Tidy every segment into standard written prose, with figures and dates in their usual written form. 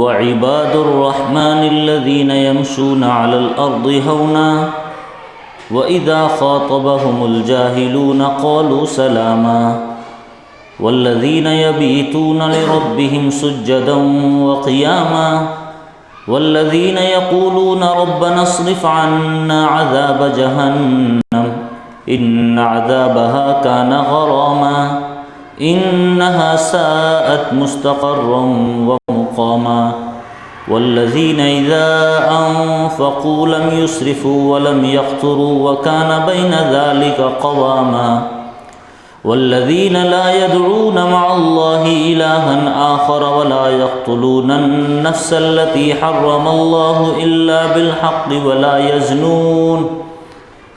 وعباد الرحمن الذين يمشون على الأرض هونا وإذا خاطبهم الجاهلون قالوا سلاما والذين يبيتون لربهم سجدا وقياما والذين يقولون ربنا اصرف عنا عذاب جهنم إن عذابها كان غراما إنها ساءت مستقرا ومقاما والذين إذا أنفقوا لم يسرفوا ولم يقتروا وكان بين ذلك قواما والذين لا يدعون مع الله إلها آخر ولا يقتلون النفس التي حرم الله إلا بالحق ولا يزنون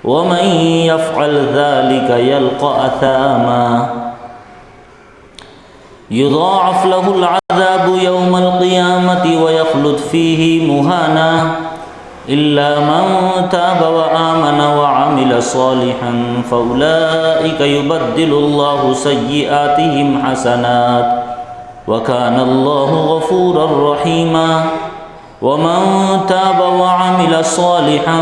ومن يفعل ذلك يلقى أثاما يضاعف له العذاب يوم القيامة ويخلد فيه مهانا إلا من تاب وآمن وعمل صالحا فأولئك يبدل الله سيئاتهم حسنات وكان الله غفورا رحيما ومن تاب وعمل صالحا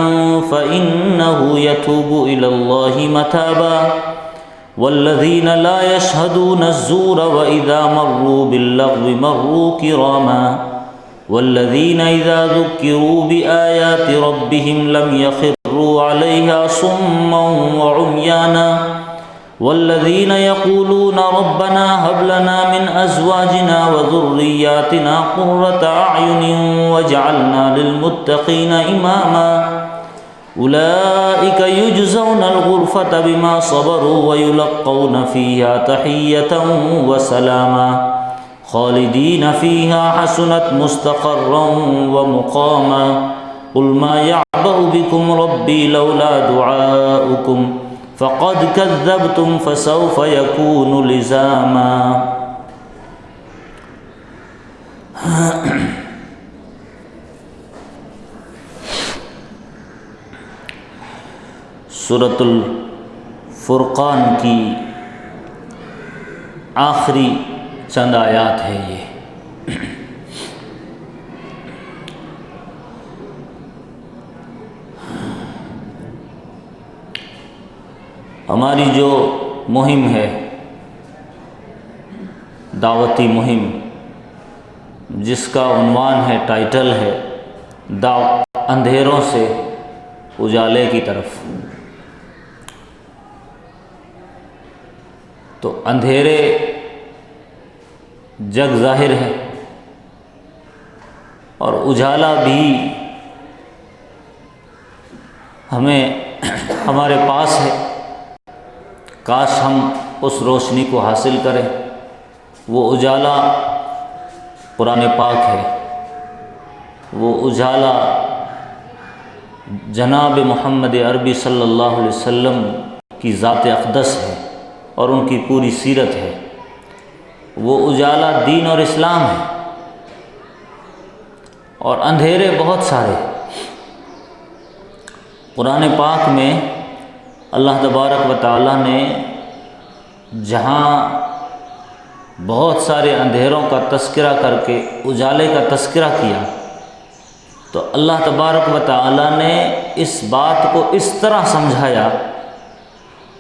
فإنه يتوب إلى الله متابا والذين لا يشهدون الزور وإذا مروا باللغو مروا كراما والذين إذا ذكروا بآيات ربهم لم يخروا عليها صما وعميانا والذين يقولون ربنا هب لنا من أزواجنا وذرياتنا قرة أعين واجعلنا للمتقين إماما أولئك يجزون الغرفة بما صبروا ويلقون فيها تحية وسلاما خالدين فيها حسنت مستقرا ومقاما قل ما يعبأ بكم ربي لولا دعاؤكم فقد كذبتم فسوف يكون لزاما سورۃ الفرقان کی آخری چند آیات ہے یہ۔ ہماری جو مہم ہے، دعوتی مہم، جس کا عنوان ہے، ٹائٹل ہے اندھیروں سے اجالے کی طرف، تو اندھیرے جگ ظاہر ہے اور اجالا بھی ہمارے پاس ہے۔ کاش ہم اس روشنی کو حاصل کریں۔ وہ اجالا قرآن پاک ہے، وہ اجالا جناب محمد عربی صلی اللہ علیہ وسلم کی ذات اقدس ہے اور ان کی پوری سیرت ہے۔ وہ اجالا دین اور اسلام ہے، اور اندھیرے بہت سارے۔ قرآن پاک میں اللہ تبارک و تعالیٰ نے جہاں بہت سارے اندھیروں کا تذکرہ کر کے اجالے کا تذکرہ کیا، تو اللہ تبارک و تعالیٰ نے اس بات کو اس طرح سمجھایا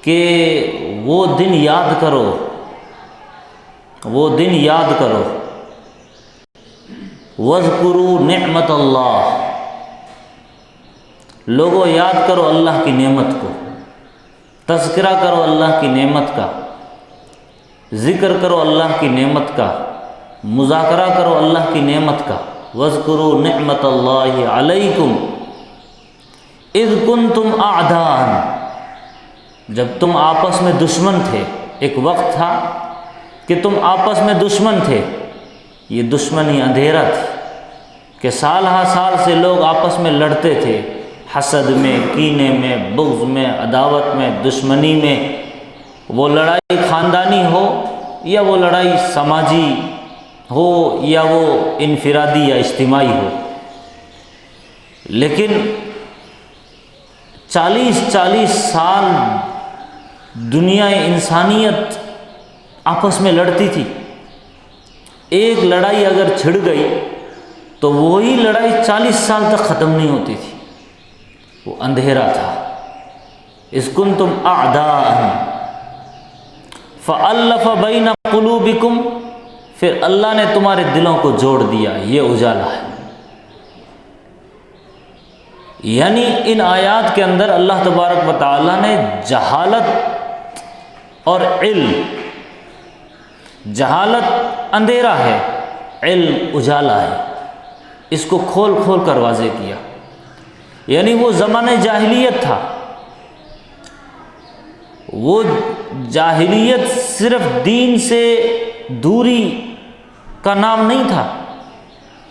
کہ وہ دن یاد کرو، وہ دن یاد کرو، وَاذْكُرُوا نِعْمَةَ اللَّهِ، لوگوں یاد کرو اللہ کی نعمت کو، تذکرہ کرو اللہ کی نعمت کا، ذکر کرو اللہ کی نعمت کا، مذاکرہ کرو اللہ کی نعمت کا۔ وَاذْكُرُوا نِعْمَةَ اللَّهِ عَلَيْكُمْ اِذْ كُنْتُمْ أَعْدَاءً، جب تم آپس میں دشمن تھے۔ ایک وقت تھا کہ تم آپس میں دشمن تھے، یہ دشمنی اندھیرا تھی کہ سال ہا سال سے لوگ آپس میں لڑتے تھے، حسد میں، کینے میں، بغض میں، عداوت میں، دشمنی میں۔ وہ لڑائی خاندانی ہو یا وہ لڑائی سماجی ہو یا وہ انفرادی یا اجتماعی ہو، لیکن 40 سال دنیا انسانیت آپس میں لڑتی تھی۔ ایک لڑائی اگر چھڑ گئی تو وہی لڑائی 40 سال تک ختم نہیں ہوتی تھی، وہ اندھیرا تھا۔ اذ کنتم اعداء فألف بین قلوبکم، پھر اللہ نے تمہارے دلوں کو جوڑ دیا، یہ اجالا ہے۔ یعنی ان آیات کے اندر اللہ تبارک و تعالیٰ نے جہالت اور علم، جہالت اندھیرا ہے، علم اجالا ہے، اس کو کھول کھول کر واضح کیا۔ یعنی وہ زمانہ جاہلیت تھا، وہ جاہلیت صرف دین سے دوری کا نام نہیں تھا،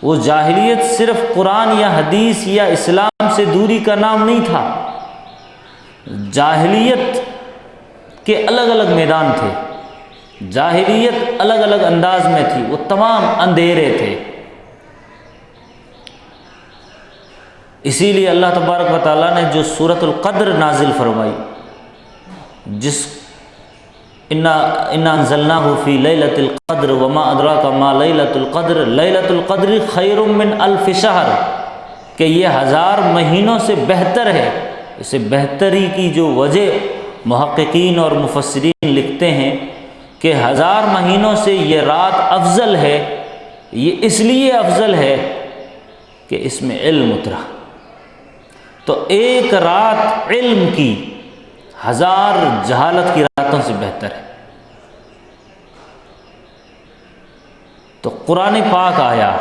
وہ جاہلیت صرف قرآن یا حدیث یا اسلام سے دوری کا نام نہیں تھا۔ جاہلیت کے الگ الگ میدان تھے، جاہلیت الگ الگ انداز میں تھی، وہ تمام اندھیرے تھے۔ اسی لیے اللہ تبارک و تعالیٰ نے جو سورۃ القدر نازل فرمائی، جس انا انزلناہ فی لیلۃ القدر وما ادراک ما لیلۃ القدر لیلۃ القدر خیر من الف شہر، کہ یہ 1000 مہینوں سے بہتر ہے۔ اسے بہتری کی جو وجہ محققین اور مفسرین لکھتے ہیں کہ 1000 مہینوں سے یہ رات افضل ہے، یہ اس لیے افضل ہے کہ اس میں علم اترا۔ تو ایک رات علم کی 1000 جہالت کی راتوں سے بہتر ہے۔ تو قرآن پاک آیا،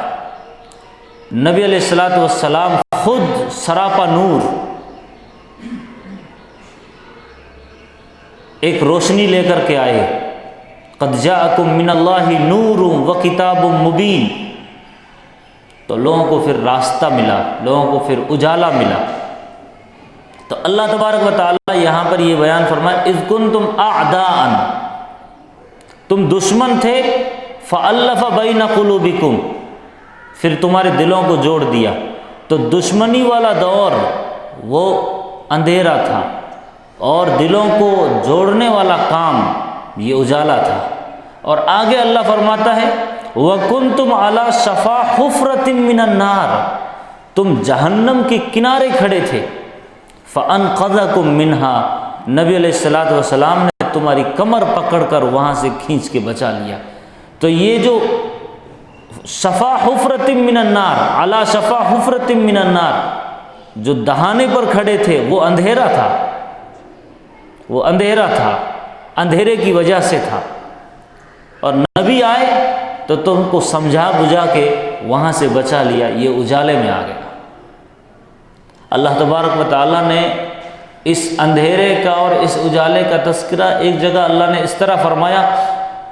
نبی علیہ الصلوۃ والسلام خود سراپا نور، ایک روشنی لے کر کے آئے، قد جاءکم من اللہ نور و کتاب مبین۔ تو لوگوں کو پھر راستہ ملا، لوگوں کو پھر اجالا ملا۔ تو اللہ تبارک و تعالیٰ یہاں پر یہ بیان فرمایا، اذ کنتم اعداء، تم دشمن تھے، فألف بین قلوبکم، پھر تمہارے دلوں کو جوڑ دیا۔ تو دشمنی والا دور وہ اندھیرا تھا، اور دلوں کو جوڑنے والا کام یہ اجالا تھا۔ اور آگے اللہ فرماتا ہے وَكُنْتُمْ عَلَى شَفَا حُفْرَةٍ مِّنَ النَّارِ، تم جہنم کے کنارے کھڑے تھے، فَأَنْقَذَكُم مِّنْهَا، نبی علیہ الصلوۃ والسلام نے تمہاری کمر پکڑ کر وہاں سے کھینچ کے بچا لیا۔ تو یہ جو شفا حفرۃ من النار، علی شفا حفرۃ من النار، جو دہانے پر کھڑے تھے وہ اندھیرا تھا، وہ اندھیرا تھا، اندھیرے کی وجہ سے تھا، اور نبی آئے تو تم کو سمجھا بجھا کے وہاں سے بچا لیا، یہ اجالے میں آ گیا۔ اللہ تبارک و تعالیٰ نے اس اندھیرے کا اور اس اجالے کا تذکرہ ایک جگہ اللہ نے اس طرح فرمایا،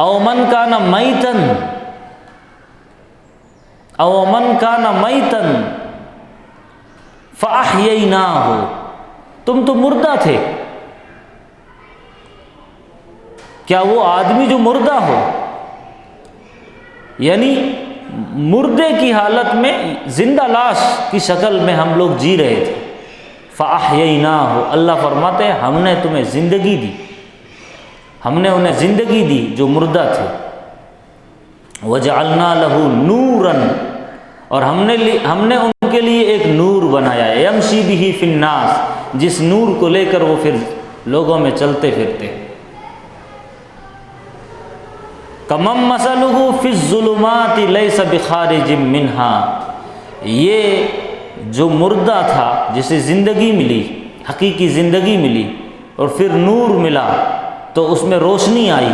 او من کان میتن، او من کان میتن فاحییناہ، تم تو مردہ تھے، کیا وہ آدمی جو مردہ ہو، یعنی مردے کی حالت میں زندہ لاش کی شکل میں ہم لوگ جی رہے تھے، فاحییناہ، اللہ فرماتے ہیں ہم نے تمہیں زندگی دی، ہم نے انہیں زندگی دی جو مردہ تھے، وجعلنا لہ نورا، اور ہم نے ان کے لیے ایک نور بنایا، یمشی بہ فی الناس، جس نور کو لے کر وہ پھر لوگوں میں چلتے پھرتے۔ کمن مثلہ فی الظلمات لیس بخارج منہا، یہ جو مردہ تھا جسے زندگی ملی، حقیقی زندگی ملی اور پھر نور ملا تو اس میں روشنی آئی،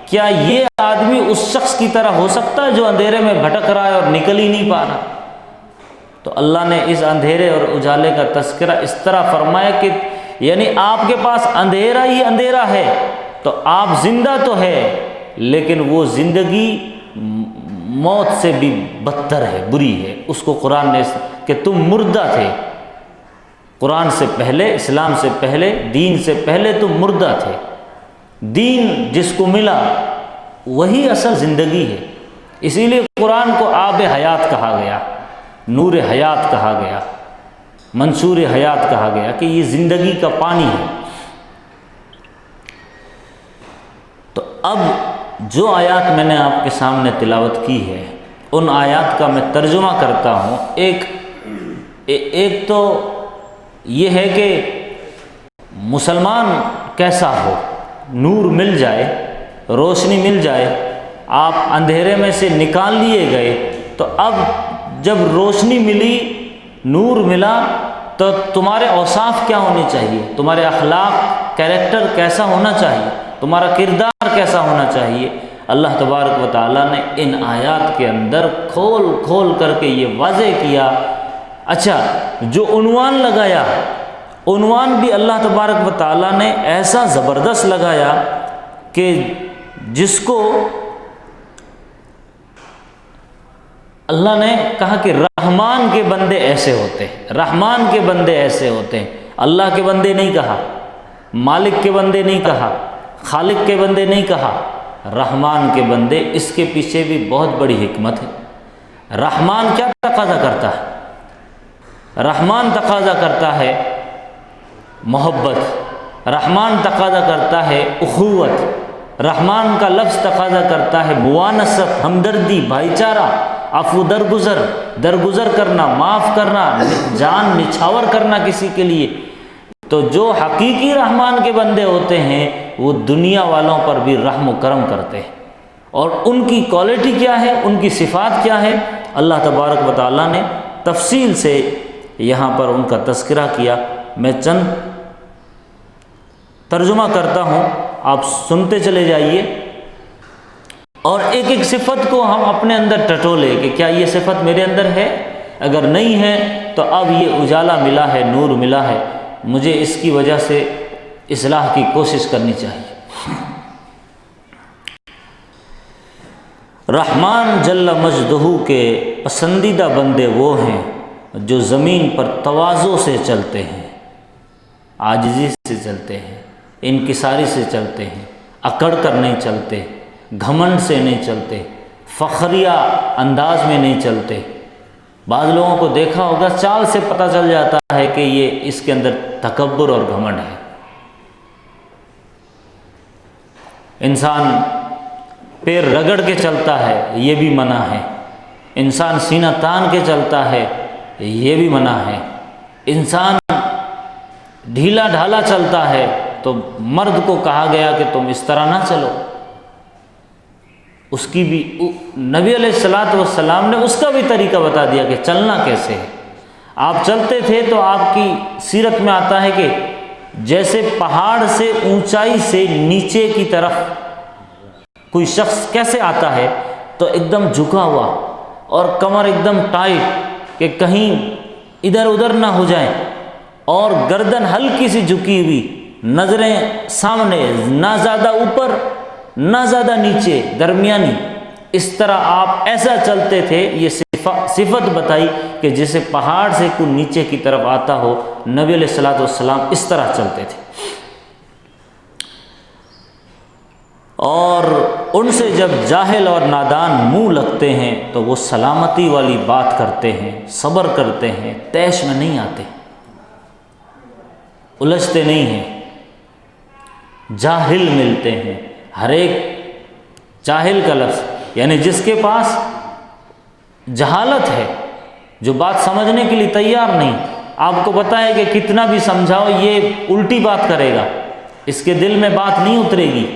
کیا یہ آدمی اس شخص کی طرح ہو سکتا ہے جو اندھیرے میں بھٹک رہا ہے اور نکل ہی نہیں پا رہا؟ تو اللہ نے اس اندھیرے اور اجالے کا تذکرہ اس طرح فرمایا کہ یعنی آپ کے پاس اندھیرا ہی اندھیرا ہے، تو آپ زندہ تو ہے لیکن وہ زندگی موت سے بھی بدتر ہے، بری ہے۔ اس کو قرآن نے کہ تم مردہ تھے، قرآن سے پہلے، اسلام سے پہلے، دین سے پہلے تم مردہ تھے، دین جس کو ملا وہی اصل زندگی ہے۔ اسی لیے قرآن کو آب حیات کہا گیا، نور حیات کہا گیا، منشور حیات کہا گیا کہ یہ زندگی کا پانی ہے۔ تو اب جو آیات میں نے آپ کے سامنے تلاوت کی ہے، ان آیات کا میں ترجمہ کرتا ہوں۔ ایک تو یہ ہے کہ مسلمان کیسا ہو، نور مل جائے، روشنی مل جائے، آپ اندھیرے میں سے نکال لیے گئے، تو اب جب روشنی ملی، نور ملا، تو تمہارے اوصاف کیا ہونے چاہیے، تمہارے اخلاق، کیریکٹر کیسا ہونا چاہیے، تمہارا کردار کیسا ہونا چاہیے۔ اللہ تبارک و تعالیٰ نے ان آیات کے اندر کھول کھول کر کے یہ واضح کیا۔ اچھا، جو عنوان لگایا، عنوان بھی اللہ تبارک و تعالیٰ نے ایسا زبردست لگایا کہ جس کو اللہ نے کہا کہ رحمان کے بندے ایسے ہوتے ہیں، رحمان کے بندے ایسے ہوتے ہیں۔ اللہ کے بندے نہیں کہا، مالک کے بندے نہیں کہا، خالق کے بندے نہیں کہا، رحمان کے بندے۔ اس کے پیچھے بھی بہت بڑی حکمت ہے۔ رحمان کیا تقاضا کرتا ہے؟ رحمان تقاضا کرتا ہے محبت، رحمان تقاضا کرتا ہے اخوت، رحمان کا لفظ تقاضا کرتا ہے موانست، ہمدردی، بھائی چارہ، عفو، درگزر کرنا، معاف کرنا، جان نچھاور کرنا کسی کے لیے۔ تو جو حقیقی رحمان کے بندے ہوتے ہیں وہ دنیا والوں پر بھی رحم و کرم کرتے ہیں۔ اور ان کی کوالٹی کیا ہے، ان کی صفات کیا ہے، اللہ تبارک و تعالیٰ نے تفصیل سے یہاں پر ان کا تذکرہ کیا۔ میں چند ترجمہ کرتا ہوں، آپ سنتے چلے جائیے، اور ایک ایک صفت کو ہم اپنے اندر ٹٹولے کہ کیا یہ صفت میرے اندر ہے، اگر نہیں ہے تو اب یہ اجالا ملا ہے، نور ملا ہے، مجھے اس کی وجہ سے اصلاح کی کوشش کرنی چاہیے۔ رحمان جل مجدہ کے پسندیدہ بندے وہ ہیں جو زمین پر تواضع سے چلتے ہیں، عاجزی سے چلتے ہیں، انکساری سے چلتے ہیں، اکڑ کر نہیں چلتے، گھمنڈ سے نہیں چلتے، فخریہ انداز میں نہیں چلتے۔ بعض لوگوں کو دیکھا ہوگا، چال سے پتہ چل جاتا ہے کہ یہ اس کے اندر تکبر اور گھمنڈ ہے۔ انسان پیر رگڑ کے چلتا ہے، یہ بھی منع ہے۔ انسان سینہ تان کے چلتا ہے، یہ بھی منع ہے۔ انسان ڈھیلا ڈھالا چلتا ہے تو مرد کو کہا گیا کہ تم اس طرح نہ چلو۔ اس کی بھی نبی علیہ الصلوۃ والسلام نے اس کا بھی طریقہ بتا دیا کہ چلنا کیسے ہے۔ آپ چلتے تھے تو آپ کی سیرت میں آتا ہے کہ جیسے پہاڑ سے اونچائی سے نیچے کی طرف کوئی شخص کیسے آتا ہے، تو ایک دم جھکا ہوا اور کمر ایک دم ٹائٹ کہ کہیں ادھر ادھر نہ ہو جائیں، اور گردن ہلکی سی جھکی ہوئی، نظریں سامنے، نہ زیادہ اوپر نہ زیادہ نیچے، درمیانی، اس طرح آپ ایسا چلتے تھے۔ یہ صفت بتائی کہ جیسے پہاڑ سے کوئی نیچے کی طرف آتا ہو، نبی علیہ الصلوۃ والسلام اس طرح چلتے تھے۔ اور ان سے جب جاہل اور نادان منہ لگتے ہیں تو وہ سلامتی والی بات کرتے ہیں، صبر کرتے ہیں، طیش میں نہیں آتے، الجھتے نہیں ہیں۔ جاہل ملتے ہیں، ہر ایک جاہل کا لفظ یعنی جس کے پاس جہالت ہے، جو بات سمجھنے کے لیے تیار نہیں۔ آپ کو پتہ ہے کہ کتنا بھی سمجھاؤ یہ الٹی بات کرے گا، اس کے دل میں بات نہیں اترے گی،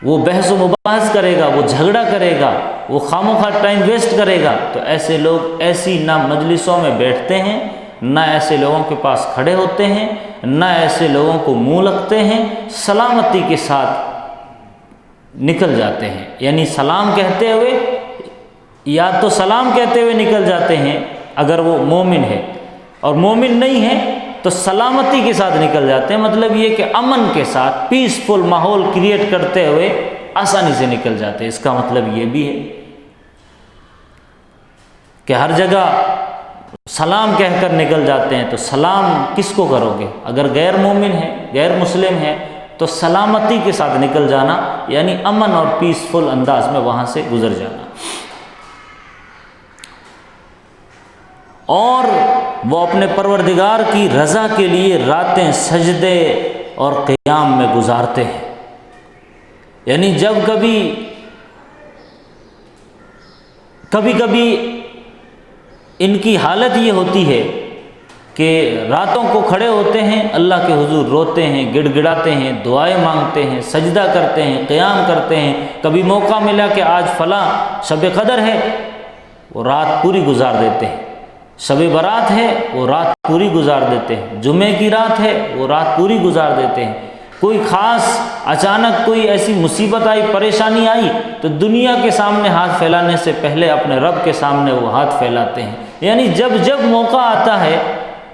وہ بحث و مباحث کرے گا، وہ جھگڑا کرے گا، وہ خامخواہ ٹائم ویسٹ کرے گا۔ تو ایسے لوگ ایسی نہ مجلسوں میں بیٹھتے ہیں، نہ ایسے لوگوں کے پاس کھڑے ہوتے ہیں، نہ ایسے لوگوں کو منہ لگتے ہیں، سلامتی کے ساتھ نکل جاتے ہیں۔ یعنی سلام کہتے ہوئے، یا تو سلام کہتے ہوئے نکل جاتے ہیں اگر وہ مومن ہے، اور مومن نہیں ہے تو سلامتی کے ساتھ نکل جاتے ہیں۔ مطلب یہ کہ امن کے ساتھ پیسفل ماحول کریٹ کرتے ہوئے آسانی سے نکل جاتے ہیں۔ اس کا مطلب یہ بھی ہے کہ ہر جگہ سلام کہہ کر نکل جاتے ہیں، تو سلام کس کو کرو گے؟ اگر غیر مومن ہے، غیر مسلم ہے، تو سلامتی کے ساتھ نکل جانا، یعنی امن اور پیسفل انداز میں وہاں سے گزر جانا۔ اور وہ اپنے پروردگار کی رضا کے لیے راتیں سجدے اور قیام میں گزارتے ہیں۔ یعنی جب کبھی کبھی کبھی ان کی حالت یہ ہوتی ہے کہ راتوں کو کھڑے ہوتے ہیں، اللہ کے حضور روتے ہیں، گڑ گڑاتے ہیں، دعائیں مانگتے ہیں، سجدہ کرتے ہیں، قیام کرتے ہیں۔ کبھی موقع ملا کہ آج فلاں شب قدر ہے، وہ رات پوری گزار دیتے ہیں۔ شب برات ہے، وہ رات پوری گزار دیتے ہیں۔ جمعے کی رات ہے، وہ رات پوری گزار دیتے ہیں۔ کوئی خاص اچانک کوئی ایسی مصیبت آئی، پریشانی آئی، تو دنیا کے سامنے ہاتھ پھیلانے سے پہلے اپنے رب کے سامنے وہ ہاتھ پھیلاتے ہیں۔ یعنی جب جب موقع آتا ہے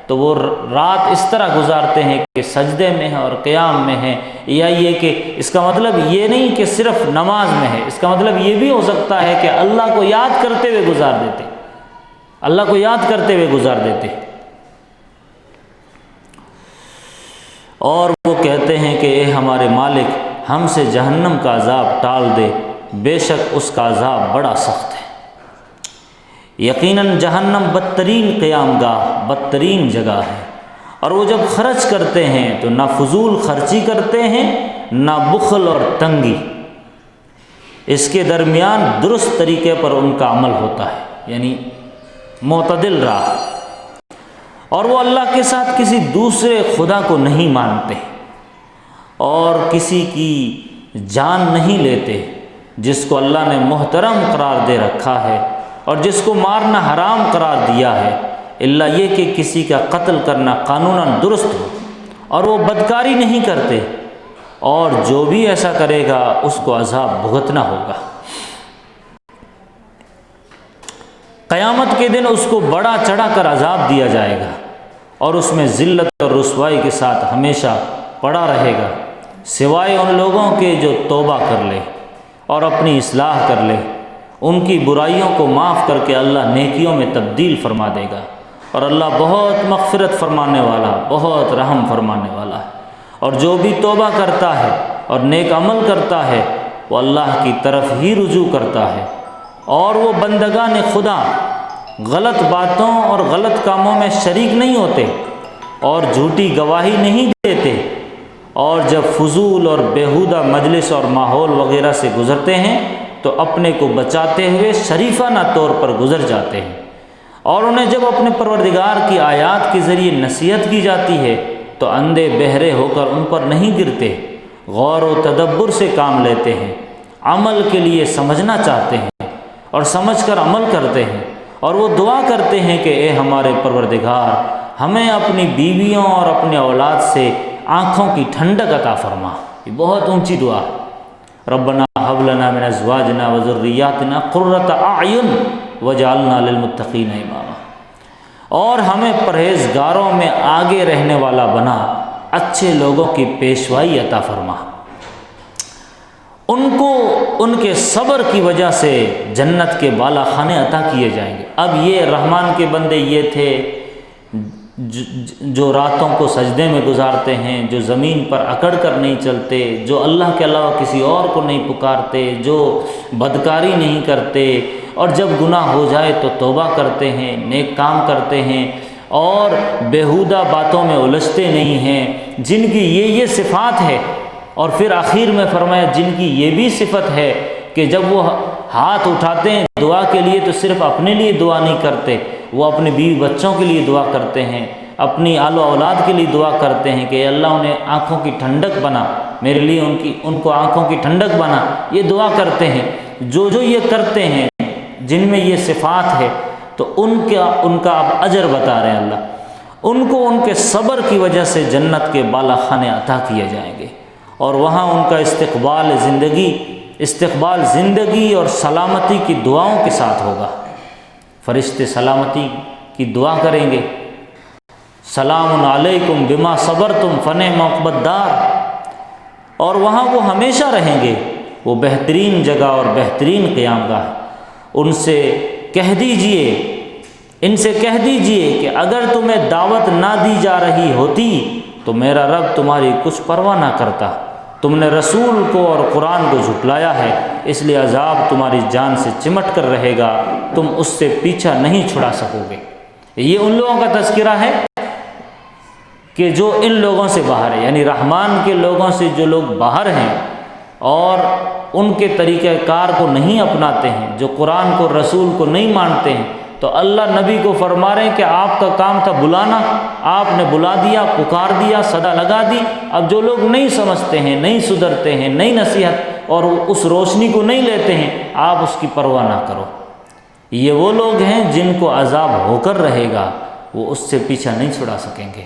تو وہ رات اس طرح گزارتے ہیں کہ سجدے میں ہیں اور قیام میں ہیں۔ یا یہ کہ اس کا مطلب یہ نہیں کہ صرف نماز میں ہے، اس کا مطلب یہ بھی ہو سکتا ہے کہ اللہ کو یاد کرتے ہوئے گزار دیتے، اللہ کو یاد کرتے ہوئے گزار دیتے۔ اور وہ کہتے ہیں کہ اے ہمارے مالک، ہم سے جہنم کا عذاب ٹال دے، بے شک اس کا عذاب بڑا سخت ہے۔ یقیناً جہنم بدترین قیام گاہ، بدترین جگہ ہے۔ اور وہ جب خرچ کرتے ہیں تو نہ فضول خرچی کرتے ہیں، نہ بخل اور تنگی، اس کے درمیان درست طریقے پر ان کا عمل ہوتا ہے، یعنی معتدل راہ۔ اور وہ اللہ کے ساتھ کسی دوسرے خدا کو نہیں مانتے اور کسی کی جان نہیں لیتے جس کو اللہ نے محترم قرار دے رکھا ہے، اور جس کو مارنا حرام قرار دیا ہے، الا یہ کہ کسی کا قتل کرنا قانوناً درست ہو، اور وہ بدکاری نہیں کرتے، اور جو بھی ایسا کرے گا اس کو عذاب بھگتنا ہوگا۔ قیامت کے دن اس کو بڑا چڑھا کر عذاب دیا جائے گا، اور اس میں ذلت اور رسوائی کے ساتھ ہمیشہ پڑا رہے گا، سوائے ان لوگوں کے جو توبہ کر لے اور اپنی اصلاح کر لے۔ ان کی برائیوں کو معاف کر کے اللہ نیکیوں میں تبدیل فرما دے گا، اور اللہ بہت مغفرت فرمانے والا، بہت رحم فرمانے والا ہے۔ اور جو بھی توبہ کرتا ہے اور نیک عمل کرتا ہے وہ اللہ کی طرف ہی رجوع کرتا ہے، اور وہ بندگان خدا غلط باتوں اور غلط کاموں میں شریک نہیں ہوتے اور جھوٹی گواہی نہیں دیتے، اور جب فضول اور بیہودہ مجلس اور ماحول وغیرہ سے گزرتے ہیں تو اپنے کو بچاتے ہوئے شریفانہ طور پر گزر جاتے ہیں، اور انہیں جب اپنے پروردگار کی آیات کے ذریعے نصیحت کی جاتی ہے تو اندھے بہرے ہو کر ان پر نہیں گرتے، غور و تدبر سے کام لیتے ہیں، عمل کے لیے سمجھنا چاہتے ہیں اور سمجھ کر عمل کرتے ہیں، اور وہ دعا کرتے ہیں کہ اے ہمارے پروردگار، ہمیں اپنی بیویوں اور اپنے اولاد سے آنکھوں کی ٹھنڈک عطا فرما۔ یہ بہت اونچی دعا ہے۔ ربنا هب لنا من ازواجنا وذرياتنا قرۃ اعین واجعلنا للمتقین اماما۔ اور ہمیں پرہیزگاروں میں آگے رہنے والا بنا، اچھے لوگوں کی پیشوائی عطا فرما۔ ان کو ان کے صبر کی وجہ سے جنت کے بالا خانے عطا کیے جائیں گے۔ اب یہ رحمان کے بندے یہ تھے جو راتوں کو سجدے میں گزارتے ہیں، جو زمین پر اکڑ کر نہیں چلتے، جو اللہ کے علاوہ کسی اور کو نہیں پکارتے، جو بدکاری نہیں کرتے، اور جب گناہ ہو جائے تو توبہ کرتے ہیں، نیک کام کرتے ہیں، اور بیہودہ باتوں میں الجھتے نہیں ہیں، جن کی یہ صفات ہے۔ اور پھر آخر میں فرمایا جن کی یہ بھی صفت ہے کہ جب وہ ہاتھ اٹھاتے ہیں دعا کے لیے تو صرف اپنے لیے دعا نہیں کرتے، وہ اپنے بیوی بچوں کے لیے دعا کرتے ہیں، اپنی آل و اولاد کے لیے دعا کرتے ہیں کہ اے اللہ انہیں آنکھوں کی ٹھنڈک بنا، میرے لیے ان کو آنکھوں کی ٹھنڈک بنا، یہ دعا کرتے ہیں۔ جو یہ کرتے ہیں جن میں یہ صفات ہے تو ان کا اب اجر بتا رہے ہیں اللہ، ان کو ان کے صبر کی وجہ سے جنت کے بالا خانے عطا کیے جائیں گے، اور وہاں ان کا استقبال زندگی اور سلامتی کی دعاؤں کے ساتھ ہوگا۔ فرشتے سلامتی کی دعا کریں گے، سلام علیکم بما صبرتم فنعم عقبی الدار، اور وہاں وہ ہمیشہ رہیں گے، وہ بہترین جگہ اور بہترین قیام گاہ۔ ان سے کہہ دیجئے کہ اگر تمہیں دعوت نہ دی جا رہی ہوتی تو میرا رب تمہاری کچھ پرواہ نہ کرتا، تم نے رسول کو اور قرآن کو جھٹلایا ہے، اس لیے عذاب تمہاری جان سے چمٹ کر رہے گا، تم اس سے پیچھا نہیں چھڑا سکو گے۔ یہ ان لوگوں کا تذکرہ ہے کہ جو ان لوگوں سے باہر ہے، یعنی رحمان کے لوگوں سے جو لوگ باہر ہیں اور ان کے طریقہ کار کو نہیں اپناتے ہیں، جو قرآن کو رسول کو نہیں مانتے ہیں، تو اللہ نبی کو فرما رہے ہیں کہ آپ کا کام تھا بلانا، آپ نے بلا دیا، پکار دیا، صدا لگا دی۔ اب جو لوگ نہیں سمجھتے ہیں، نہیں سدھرتے ہیں، نہیں نصیحت اور اس روشنی کو نہیں لیتے ہیں، آپ اس کی پرواہ نہ کرو۔ یہ وہ لوگ ہیں جن کو عذاب ہو کر رہے گا، وہ اس سے پیچھا نہیں چھڑا سکیں گے۔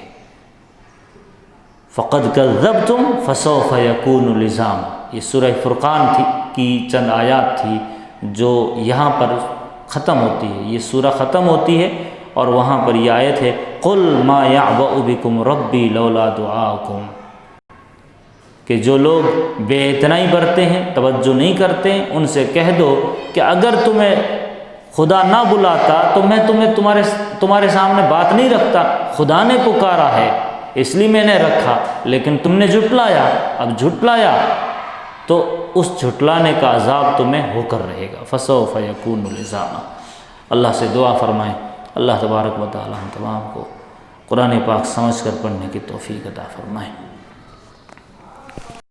فقد کذبتم فسوف یکون لزاما، یہ سورہ فرقان کی چند آیات تھی جو یہاں پر ختم ہوتی ہے۔ یہ سورہ ختم ہوتی ہے اور وہاں پر یہ آیت ہے، قل ما یعبأ بکم ربی لولا دعاؤکم، کہ جو لوگ بے اتنائی برتے ہیں، توجہ نہیں کرتے ہیں، ان سے کہہ دو کہ اگر تمہیں خدا نہ بلاتا تو میں تمہارے سامنے بات نہیں رکھتا، خدا نے پکارا ہے اس لیے میں نے رکھا، لیکن تم نے جھٹلایا، اب جھٹلایا تو اس جھٹلانے کا عذاب تمہیں ہو کر رہے گا، فسوف یکون لزاما۔ اللہ سے دعا فرمائیں، اللہ تبارک و تعالی ہم تمام کو قرآن پاک سمجھ کر پڑھنے کی توفیق عطا فرمائیں۔